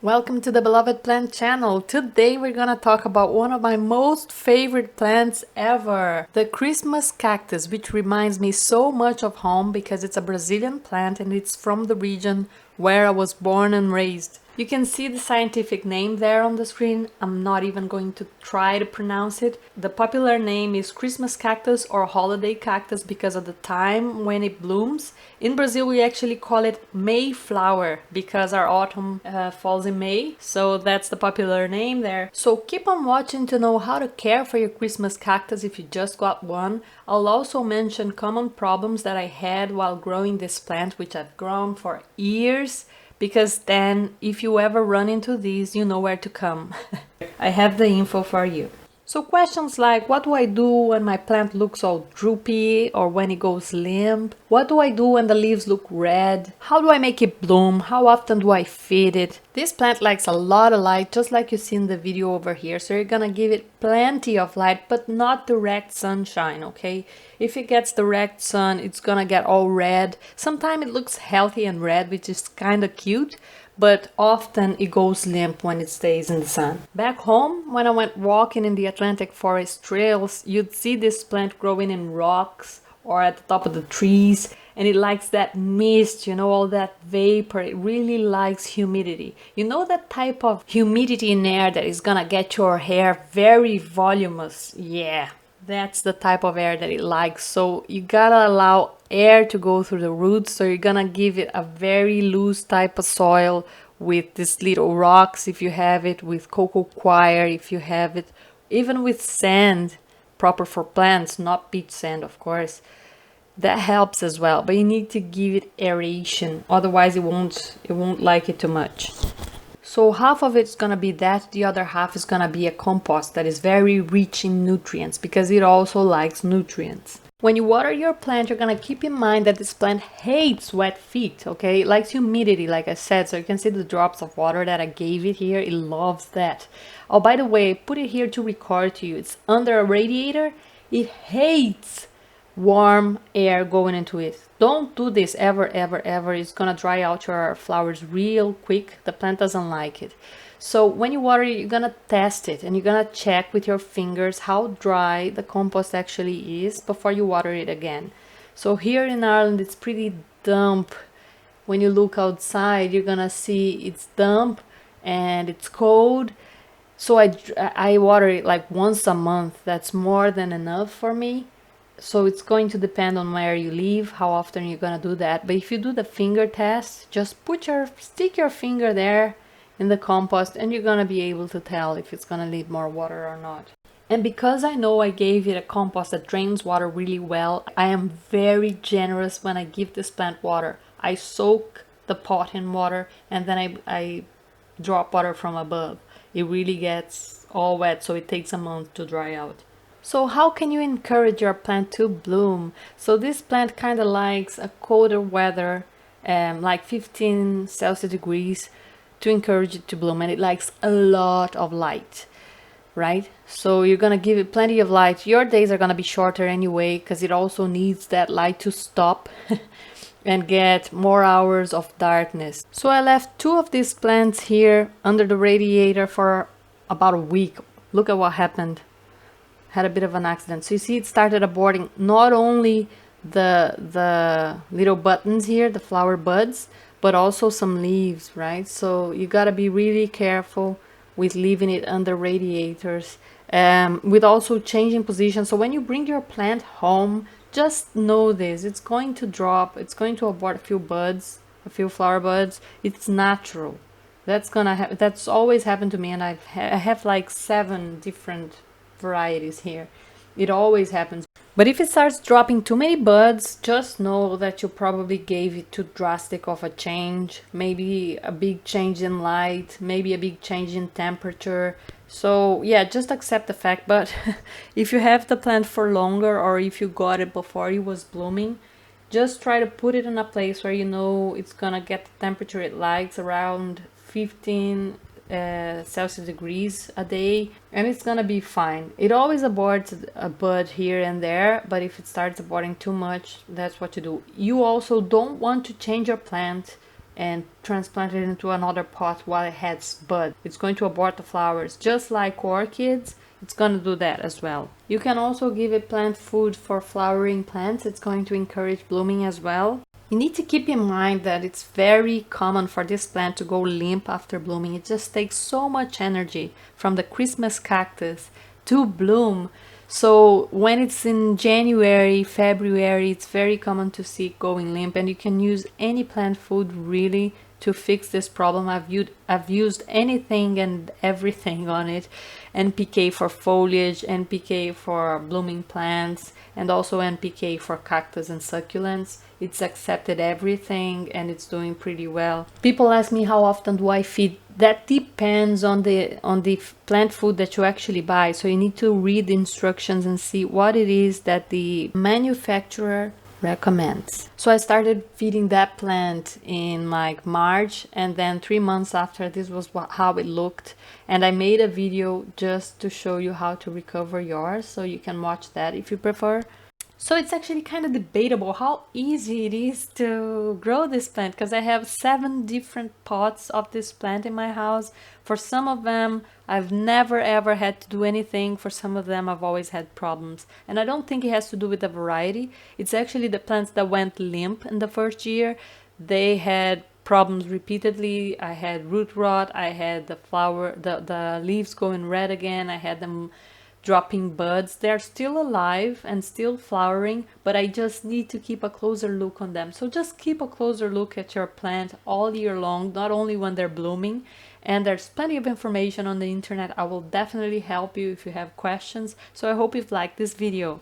Welcome to the Beloved Plant channel. Today we're gonna talk about one of my most favorite plants ever, the Christmas cactus, which reminds me so much of home because it's a Brazilian plant and it's from the region where I was born and raised. You can see the scientific name there on the screen. I'm not even going to try to pronounce it. The popular name is Christmas cactus or holiday cactus because of the time when it blooms. In Brazil, we actually call it Mayflower because our autumn falls in May. So that's the popular name there. So keep on watching to know how to care for your Christmas cactus if you just got one. I'll also mention common problems that I had while growing this plant, which I've grown for years. Because then if you ever run into these, you know where to come. I have the info for you. So questions like, what do I do when my plant looks all droopy or when it goes limp? What do I do when the leaves look red? How do I make it bloom? How often do I feed it? This plant likes a lot of light, just like you see in the video over here. So you're gonna give it plenty of light, but not direct sunshine, okay? If it gets direct sun, it's gonna get all red. Sometimes it looks healthy and red, which is kind of cute. But often it goes limp when it stays in the sun. Back home, when I went walking in the Atlantic forest trails, you'd see this plant growing in rocks or at the top of the trees, and it likes that mist, you know, all that vapor. It really likes humidity. You know, that type of humidity in air that is gonna get your hair very voluminous. Yeah, that's the type of air that it likes. So you gotta allow air to go through the roots. So you're gonna give it a very loose type of soil with these little rocks if you have it, with cocoa coir if you have it, even with sand, proper for plants, not beach sand, of course. That helps as well, but you need to give it aeration, otherwise it won't like it too much. So half of it's gonna be that, the other half is gonna be a compost that is very rich in nutrients because it also likes nutrients. When you water your plant, you're gonna keep in mind that this plant hates wet feet, okay? It likes humidity, like I said, so you can see the drops of water that I gave it here. It loves that. Oh, by the way, I put it here to record to you. It's under a radiator. It hates warm air going into it. Don't do this ever, ever, ever. It's gonna dry out your flowers real quick. The plant doesn't like it. So when you water it, you're gonna test it and you're gonna check with your fingers how dry the compost actually is before you water it again. So here in Ireland, it's pretty damp. When you look outside, you're gonna see it's damp and it's cold. So I water it like once a month. That's more than enough for me. So it's going to depend on where you live, how often you're gonna do that. But if you do the finger test, just stick your finger there in the compost and you're gonna be able to tell if it's gonna need more water or not. And because I know I gave it a compost that drains water really well, I am very generous when I give this plant water. I soak the pot in water and then I drop water from above. It really gets all wet, so it takes a month to dry out. So how can you encourage your plant to bloom? So this plant kind of likes a colder weather, like 15 Celsius degrees, to encourage it to bloom, and it likes a lot of light, right? So you're gonna give it plenty of light. Your days are gonna be shorter anyway because it also needs that light to stop and get more hours of darkness. So I left 2 of these plants here under the radiator for about a week. Look at what happened. Had a bit of an accident. So you see it started aborting not only the little buttons here, the flower buds, but also some leaves, right? So you gotta be really careful with leaving it under radiators, with also changing position. So when you bring your plant home, just know this, it's going to drop, it's going to abort a few buds, a few flower buds. It's natural. That's always happened to me, and I have like 7 different varieties here. It always happens. But if it starts dropping too many buds, just know that you probably gave it too drastic of a change. Maybe a big change in light, maybe a big change in temperature. So yeah, just accept the fact. But if you have the plant for longer, or if you got it before it was blooming, just try to put it in a place where you know it's gonna get the temperature it likes, around 15 Celsius degrees a day, and it's gonna be fine. It always aborts a bud here and there, but if it starts aborting too much, that's what to do. You also don't want to change your plant and transplant it into another pot while it has bud. It's going to abort the flowers. Just like orchids, it's going to do that as well. You can also give it plant food for flowering plants. It's going to encourage blooming as well. You need to keep in mind that it's very common for this plant to go limp after blooming. It just takes so much energy from the Christmas cactus to bloom. So when it's in January, February, it's very common to see it going limp, and you can use any plant food really to fix this problem. I've used anything and everything on it. NPK for foliage, NPK for blooming plants, and also NPK for cactus and succulents. It's accepted everything and it's doing pretty well. People ask me how often do I feed. That depends on the plant food that you actually buy. So you need to read the instructions and see what it is that the manufacturer recommends. So I started feeding that plant in like March, and then 3 months after, this was how it looked. And I made a video just to show you how to recover yours, so you can watch that if you prefer. So it's actually kind of debatable how easy it is to grow this plant, because I have 7 different pots of this plant in my house. For some of them, I've never ever had to do anything. For some of them, I've always had problems. And I don't think it has to do with the variety. It's actually the plants that went limp in the first year. They had problems repeatedly. I had root rot. I had the leaves going red again. I had them dropping buds. They're still alive and still flowering, but I just need to keep a closer look on them. So just keep a closer look at your plant all year long, not only when they're blooming. And there's plenty of information on the internet. I will definitely help you if you have questions. So I hope you've liked this video.